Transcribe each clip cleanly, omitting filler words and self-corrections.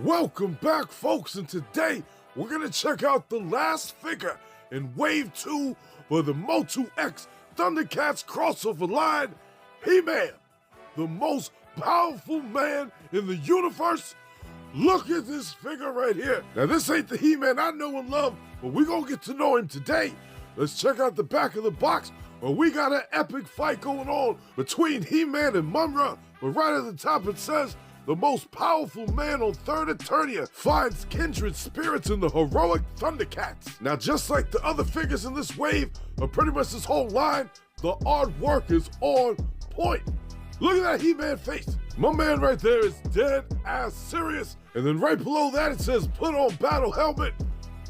Welcome back, folks, and today we're going to check out the last figure in Wave 2 for the Motu X Thundercats crossover line, He-Man, the most powerful man in the universe. Look at this figure right here. Now, this ain't the He-Man I know and love, but we're going to get to know him today. Let's check out the back of the box, where we got an epic fight going on between He-Man and Mumm-Ra, but right at the top it says, the most powerful man on Third Eternia finds kindred spirits in the heroic Thundercats. Now, just like the other figures in this wave, or pretty much this whole line, the artwork is on point. Look at that He-Man face. My man right there is dead ass serious. And then right below that it says, put on battle helmet.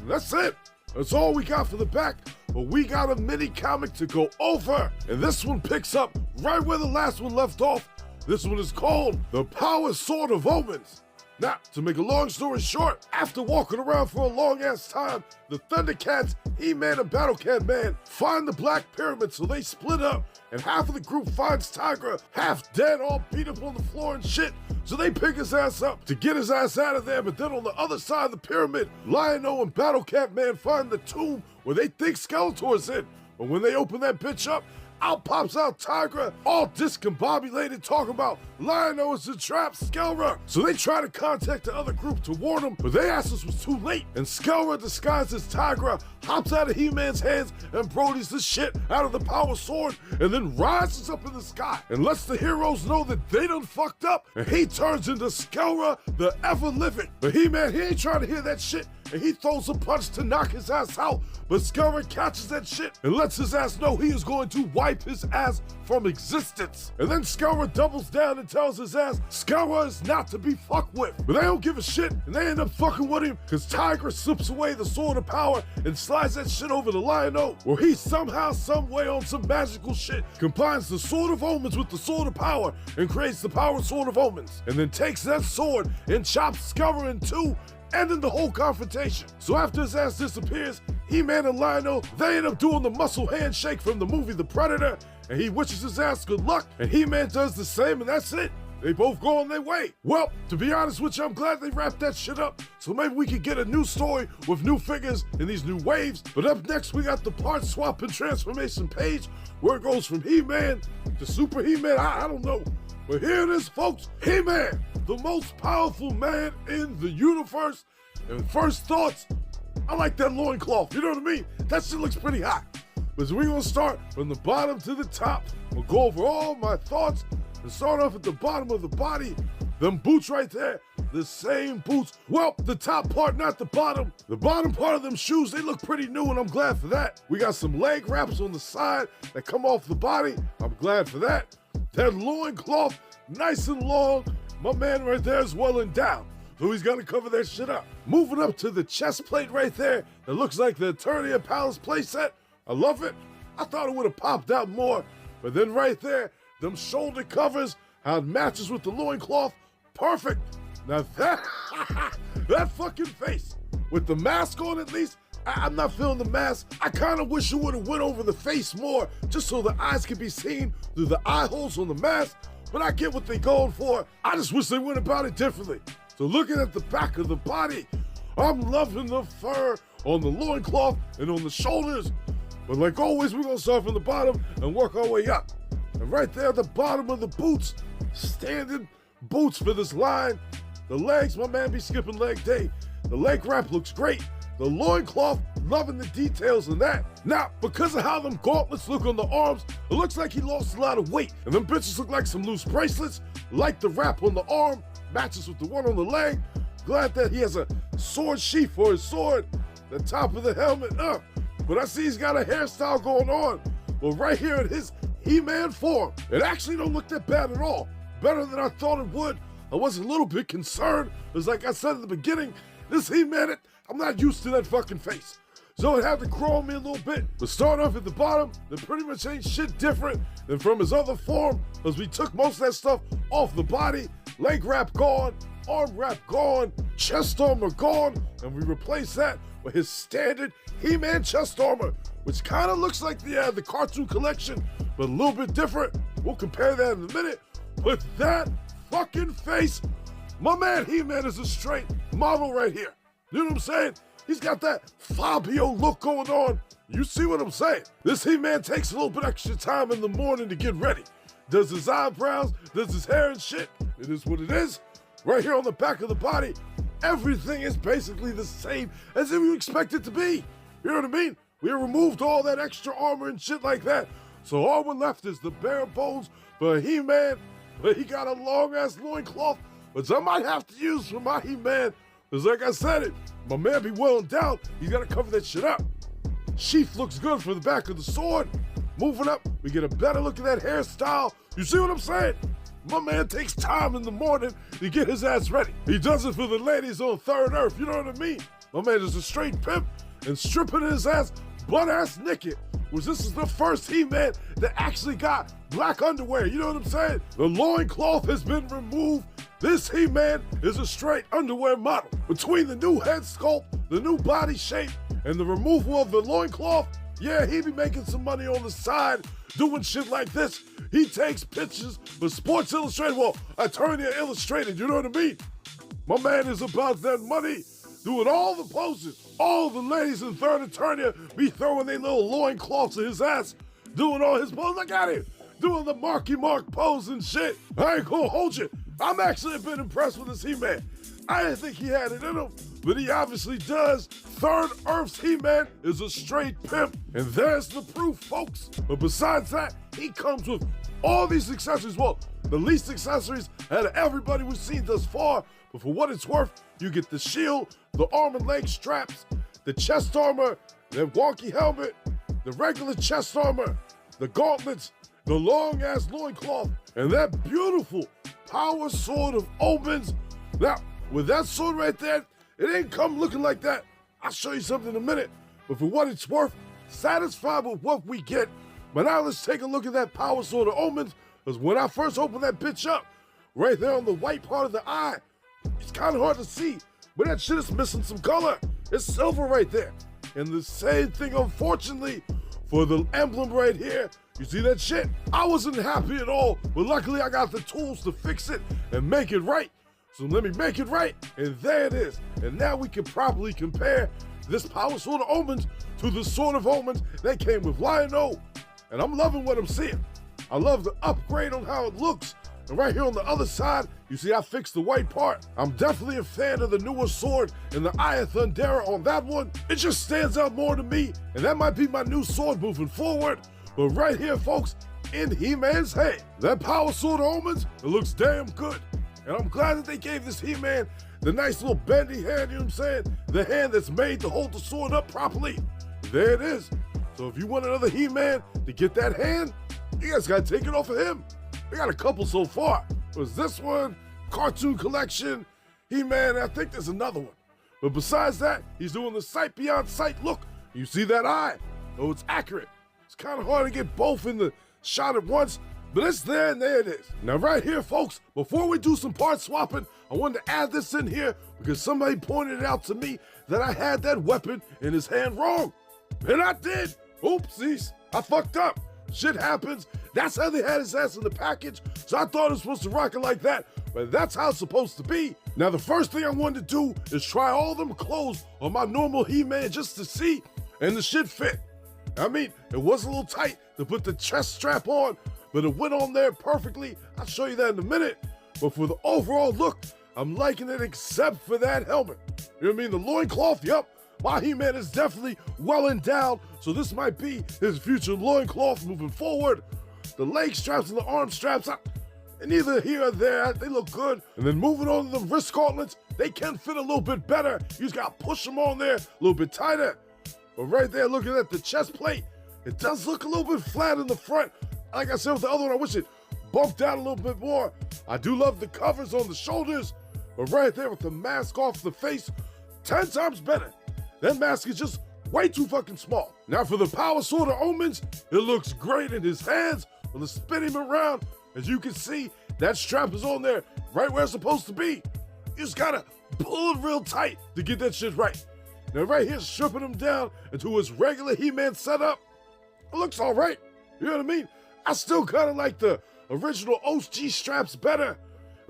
And that's it. That's all we got for the back. But we got a mini comic to go over. And this one picks up right where the last one left off. This one is called The Power Sword of Omens. Now, to make a long story short, after walking around for a long-ass time, the Thundercats, He-Man and Battle-Cat Man find the Black Pyramid, so they split up, and half of the group finds Tigra, half dead, all beat up on the floor and shit, so they pick his ass up to get his ass out of there, but then on the other side of the pyramid, Lion-O and Battle-Cat Man find the tomb where they think Skeletor's in, but when they open that bitch up, out pops out Tigra, all discombobulated, talking about Lion-O is a trap, Skeletor. So they try to contact the other group to warn them, but their asses was too late. And Skeletor, disguised as Tigra, hops out of He-Man's hands and Brody's the shit out of the power sword, and then rises up in the sky and lets the heroes know that they done fucked up, and he turns into Skeletor, the ever-living. But He-Man, he ain't trying to hear that shit, and he throws a punch to knock his ass out, but Skeletor catches that shit and lets his ass know he is going to wipe his ass from existence. And then Skeletor doubles down and tells his ass Skeletor is not to be fucked with. But they don't give a shit, and they end up fucking with him because Tigra slips away the Sword of Power and slides that shit over to Lion-O, where he somehow, someway on some magical shit combines the Sword of Omens with the Sword of Power and creates the Power Sword of Omens, and then takes that sword and chops Skeletor in two, ending the whole confrontation. So after his ass disappears, He-Man and Lion-O, they end up doing the muscle handshake from the movie The Predator, and he wishes his ass good luck, and He-Man does the same, and that's it. They both go on their way. Well, to be honest with you, I'm glad they wrapped that shit up, so maybe we could get a new story with new figures in these new waves. But up next, we got the part swap and transformation page, where it goes from He-Man to Super He-Man, I don't know. But here it is, folks, He-Man, the most powerful man in the universe. And first thoughts, I like that loincloth, you know what I mean? That shit looks pretty hot. But so we're gonna start from the bottom to the top. We'll go over all my thoughts and start off at the bottom of the body. Them boots right there, the same boots. Well, the top part, not the bottom. The bottom part of them shoes, they look pretty new, and I'm glad for that. We got some leg wraps on the side that come off the body. I'm glad for that. That loincloth, nice and long. My man right there is well endowed, so he's gonna cover that shit up. Moving up to the chest plate right there, that looks like the Eternia Palace playset. I love it. I thought it would have popped out more, but then right there, them shoulder covers, how it matches with the loincloth, perfect. Now that, that fucking face, with the mask on at least, I'm not feeling the mask. I kind of wish you would have went over the face more, just so the eyes could be seen through the eye holes on the mask, but I get what they're going for. I just wish they went about it differently. So looking at the back of the body, I'm loving the fur on the loincloth and on the shoulders. But like always, we're gonna start from the bottom and work our way up. And right there at the bottom of the boots, standard boots for this line. The legs, my man be skipping leg day. The leg wrap looks great. The loincloth, loving the details in that. Now, because of how them gauntlets look on the arms, it looks like he lost a lot of weight. And them bitches look like some loose bracelets, like the wrap on the arm, matches with the one on the leg. Glad that he has a sword sheath for his sword. The top of the helmet up. But I see he's got a hairstyle going on. Well, right here in his He-Man form, it actually don't look that bad at all. Better than I thought it would. I was a little bit concerned, because like I said at the beginning, this He-Man, I'm not used to that fucking face. So it had to grow on me a little bit. But start off at the bottom, there pretty much ain't shit different than from his other form, because we took most of that stuff off the body. Leg wrap gone, arm wrap gone, chest armor gone, and we replaced that with his standard He-Man chest armor, which kind of looks like the cartoon collection, but a little bit different. We'll compare that in a minute. But that fucking face, My man He-Man is a straight model right here. You know what I'm saying? He's got that Fabio look going on. You see what I'm saying? This He-Man takes a little bit extra time in the morning to get ready. Does his eyebrows, does his hair and shit. It is what it is. Right here on the back of the body, everything is basically the same as if you expect it to be. You know what I mean? We removed all that extra armor and shit like that. So all we're left is the bare bones for He-Man. But he got a long-ass loincloth, which I might have to use for my He-Man. Because like I said, my man be well endowed, he's got to cover that shit up. Sheath looks good for the back of the sword. Moving up, we get a better look at that hairstyle. You see what I'm saying? My man takes time in the morning to get his ass ready. He does it for the ladies on Third Earth, you know what I mean? My man is a straight pimp and stripping his ass butt-ass naked. Was this is the first He-Man that actually got black underwear, you know what I'm saying? The loincloth has been removed. This He-Man is a straight underwear model. Between the new head sculpt, the new body shape, and the removal of the loincloth, yeah, he be making some money on the side doing shit like this. He takes pictures for Sports Illustrated, well, Eternia Illustrated, you know what I mean? My man is about that money, doing all the poses. All the ladies in Third Eternia be throwing their little loincloths at his ass, doing all his poses. Look at him, doing the Marky Mark pose and shit. I ain't gonna hold you. I'm actually a bit impressed with this He-Man. I didn't think he had it in him, but he obviously does. Third Earth's He-Man is a straight pimp, and there's the proof, folks. But besides that, he comes with all these accessories. Well, the least accessories out of everybody we've seen thus far, but for what it's worth, you get the shield, the arm and leg straps, the chest armor, the wonky helmet, the regular chest armor, the gauntlets, the long-ass loincloth, and that beautiful power sword of Omens. Now, with that sword right there, it ain't come looking like that. I'll show you something in a minute. But for what it's worth, satisfied with what we get. But now let's take a look at that power sword of Omens, because when I first opened that bitch up, right there on the white part of the eye, it's kind of hard to see, but that shit is missing some color. It's silver right there. And the same thing, unfortunately, for the emblem right here. You see that shit? I wasn't happy at all, but luckily I got the tools to fix it and make it right. So let me make it right, and there it is. And now we can properly compare this power sword of Omens to the sword of Omens that came with Lion-O. And I'm loving what I'm seeing. I love the upgrade on how it looks. And right here on the other side, you see I fixed the white part. I'm definitely a fan of the newer sword and the Eye of Thundera on that one. It just stands out more to me, and that might be my new sword moving forward. But right here, folks, in He-Man's hand, that power sword of Omens, it looks damn good. And I'm glad that they gave this He-Man the nice little bendy hand, you know what I'm saying? The hand that's made to hold the sword up properly. There it is. So if you want another He-Man to get that hand, you guys gotta take it off of him. We got a couple so far. There's this one, Cartoon Collection, He-Man, I think there's another one. But besides that, he's doing the sight beyond sight look. You see that eye? Oh, it's accurate. It's kind of hard to get both in the shot at once, but it's there and there it is. Now right here, folks, before we do some part swapping, I wanted to add this in here because somebody pointed it out to me that I had that weapon in his hand wrong. And I did. Oopsies. I fucked up. Shit happens. That's how they had his ass in the package, so I thought it was supposed to rock it like that, but that's how it's supposed to be. Now the first thing I wanted to do is try all them clothes on my normal He-Man just to see, and the shit fit. I mean, it was a little tight to put the chest strap on, but it went on there perfectly. I'll show you that in a minute. But for the overall look, I'm liking it except for that helmet. You know what I mean? The loincloth, yup. My He-Man is definitely well endowed, so this might be his future loincloth moving forward. The leg straps and the arm straps, and either here or there, they look good. And then moving on to the wrist gauntlets, they can fit a little bit better. You just gotta push them on there a little bit tighter. But right there, looking at the chest plate, it does look a little bit flat in the front. Like I said with the other one, I wish it bumped out a little bit more. I do love the covers on the shoulders, but right there with the mask off the face, 10 times better. That mask is just way too fucking small. Now for the power sword of Omens, it looks great in his hands. When I spin him around, as you can see, that strap is on there right where it's supposed to be. You just gotta pull it real tight to get that shit right. Now right here, stripping him down into his regular He-Man setup, it looks all right. You know what I mean? I still kind of like the original OG straps better.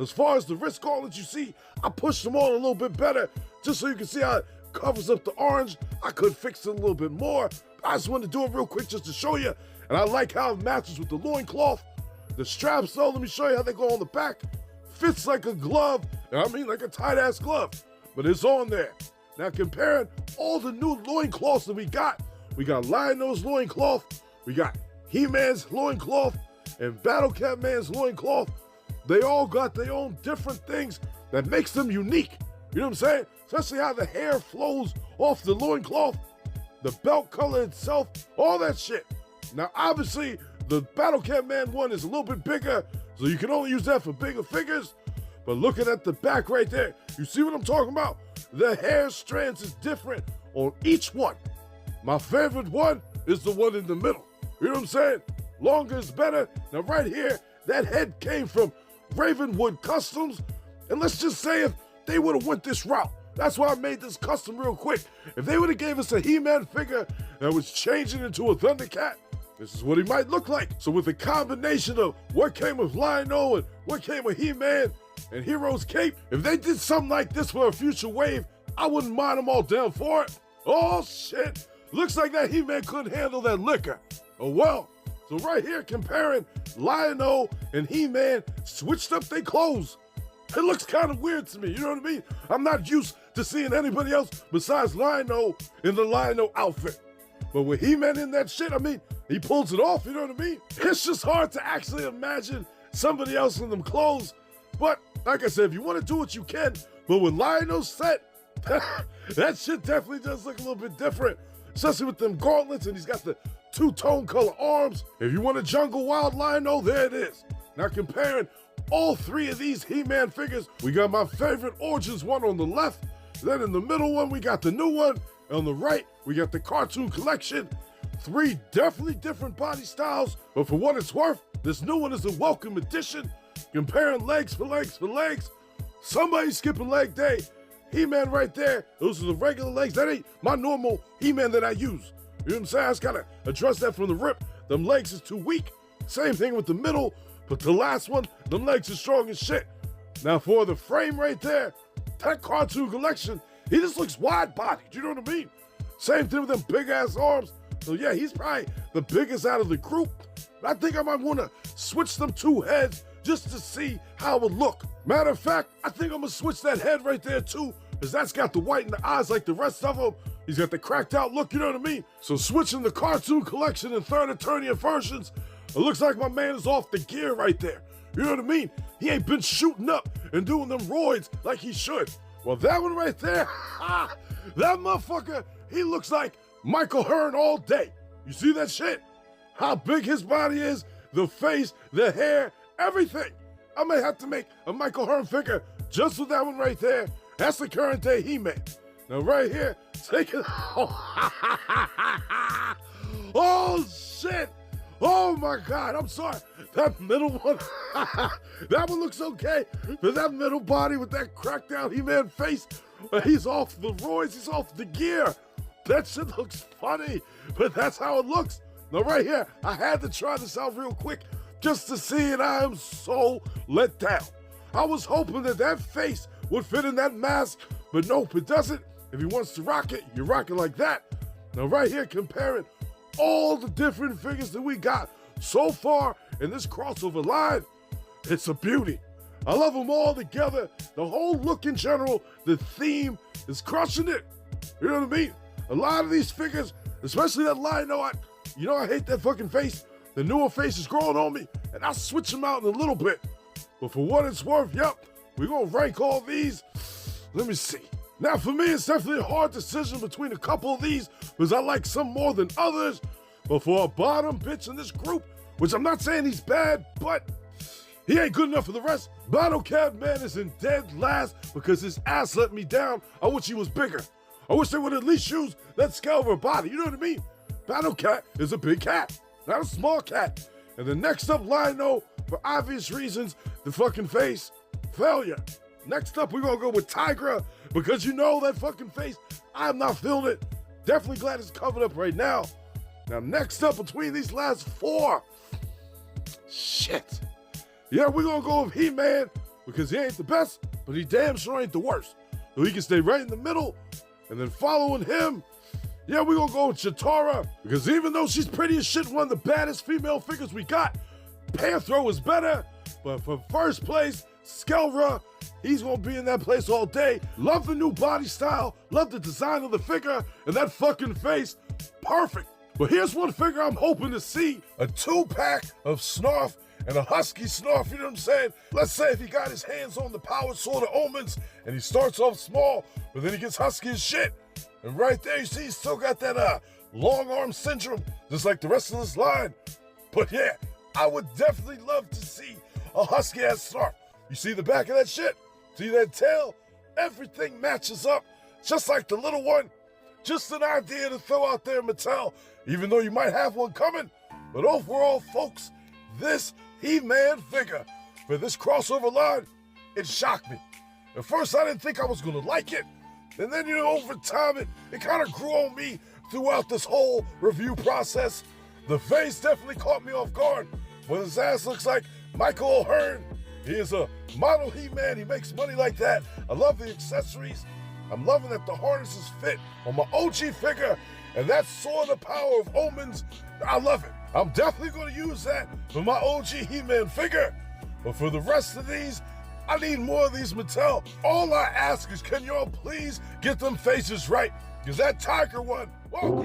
As far as the wrist gauntlets, you see, I pushed them on a little bit better just so you can see how it covers up the orange. I could fix it a little bit more. I just wanted to do it real quick just to show you. And I like how it matches with the loincloth. The straps, though, let me show you how they go on the back. Fits like a glove. I mean, like a tight-ass glove. But it's on there. Now, comparing all the new loincloths that we got Lion-O's loincloth, we got He-Man's loincloth, and Battle Cat Man's loincloth. They all got their own different things that makes them unique. You know what I'm saying? Especially how the hair flows off the loincloth, the belt color itself, all that shit. Now, obviously, the Battle Cat Man one is a little bit bigger, so you can only use that for bigger figures. But looking at the back right there, you see what I'm talking about? The hair strands is different on each one. My favorite one is the one in the middle. You know what I'm saying? Longer is better. Now, right here, that head came from Ravenwood Customs. And let's just say if they would have went this route, that's why I made this custom real quick. If they would have gave us a He-Man figure that was changing into a Thundercat, this is what he might look like. So with the combination of what came with Lion-O and what came with He-Man and Hero's Cape, if they did something like this for a future wave, I wouldn't mind them all down for it. Oh shit, looks like that He-Man couldn't handle that liquor. Oh well. So right here comparing Lion-O and He-Man switched up their clothes. It looks kind of weird to me, you know what I mean? I'm not used to seeing anybody else besides Lion-O in the Lion-O outfit. But with He-Man in that shit, I mean, he pulls it off, you know what I mean? It's just hard to actually imagine somebody else in them clothes. But like I said, if you want to do what you can, but with Lion-O's set, that shit definitely does look a little bit different. Especially with them gauntlets, and he's got the two-tone color arms. If you want a Jungle Wild Lion-O, there it is. Now comparing all three of these He-Man figures, we got my favorite Origins one on the left, then in the middle one, we got the new one, and on the right, we got the cartoon collection. Three definitely different body styles, but for what it's worth, this new one is a welcome addition. Comparing legs for legs for legs. Somebody skipping leg day. He-Man right there, those are the regular legs. That ain't my normal He-Man that I use. You know what I'm saying? I just gotta address that from the rip. Them legs is too weak. Same thing with the middle, but the last one, them legs are strong as shit. Now for the frame right there, that cartoon collection, he just looks wide-bodied, you know what I mean? Same thing with them big-ass arms. So yeah, he's probably the biggest out of the group. But I think I might wanna switch them two heads just to see how it would look. Matter of fact, I think I'm gonna switch that head right there too, because that's got the white in the eyes like the rest of them. He's got the cracked out look, you know what I mean? So switching the cartoon collection and third Eternia versions, it looks like my man is off the gear right there. You know what I mean? He ain't been shooting up and doing them roids like he should. Well, that one right there, that motherfucker, he looks like Michael Hearn all day. You see that shit? How big his body is, the face, the hair, everything. I may have to make a Michael Hearn figure just with that one right there. That's the current day He-Man. Now right here, take it. Oh shit. Oh my God, I'm sorry. That middle one, that one looks okay. But that middle body with that cracked out He-Man face, he's off the roids, he's off the gear. That shit looks funny, but that's how it looks. Now right here, I had to try this out real quick just to see it. I am so let down. I was hoping that that face would fit in that mask, but nope, it doesn't. If he wants to rock it, you rock it like that. Now right here, comparing all the different figures that we got so far in this crossover line, it's a beauty. I love them all together. The whole look in general, the theme is crushing it. You know what I mean? A lot of these figures, especially that Lion-O, I hate that fucking face. The newer face is growing on me, and I'll switch them out in a little bit. But for what it's worth, yep, we're gonna rank all these. Let me see. Now for me, it's definitely a hard decision between a couple of these, because I like some more than others. But for a bottom bitch in this group, which I'm not saying he's bad, but he ain't good enough for the rest. Battle Cat Man is in dead last because his ass let me down. I wish he was bigger. I wish they would at least use that scale of her body, you know what I mean? Battle Cat is a big cat, not a small cat. And the next up, Lion-O, for obvious reasons, the fucking face, failure. Next up, we're gonna go with Tigra, because you know that fucking face, I'm not feeling it. Definitely glad it's covered up right now. Now, next up between these last four, shit. Yeah, we're gonna go with He-Man, because he ain't the best, but he damn sure ain't the worst. So he can stay right in the middle, and then following him, yeah, we're gonna go with Chitara, because even though she's pretty as shit, one of the baddest female figures we got, Panthro is better, but for first place, Skelra, he's gonna be in that place all day. Love the new body style, love the design of the figure, and that fucking face, perfect. But here's one figure I'm hoping to see, a 2-pack of Snarf and a Husky Snarf, you know what I'm saying? Let's say if he got his hands on the power sword of Omens, and he starts off small, but then he gets husky as shit. And right there, you see, he's still got that long arm syndrome, just like the rest of this line. But yeah, I would definitely love to see a husky ass Snarf. You see the back of that shit? See that tail? Everything matches up, just like the little one. Just an idea to throw out there, Mattel, even though you might have one coming. But overall, folks, this He-Man figure for this crossover line, it shocked me. At first, I didn't think I was gonna like it. And then, over time, it kind of grew on me throughout this whole review process. The face definitely caught me off guard. But his ass looks like Michael O'Hearn. He is a model He-Man. He makes money like that. I love the accessories. I'm loving that the harnesses fit on my OG figure. And that Sword of Power of Omens, I love it. I'm definitely going to use that for my OG He-Man figure. But for the rest of these, I need more of these Mattel. All I ask is, can y'all please get them faces right? Because that tiger one, whoa.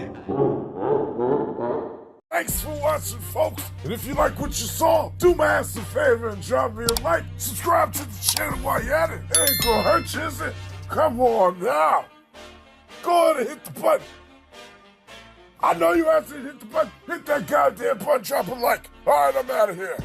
Thanks for watching, folks. And if you like what you saw, do my ass a favor and drop me a like. Subscribe to the channel while you're at it. It ain't gonna hurt you, is it? Come on now. Go ahead and hit the button. I know you have to hit the button. Hit that goddamn button, drop a like. All right, I'm out of here.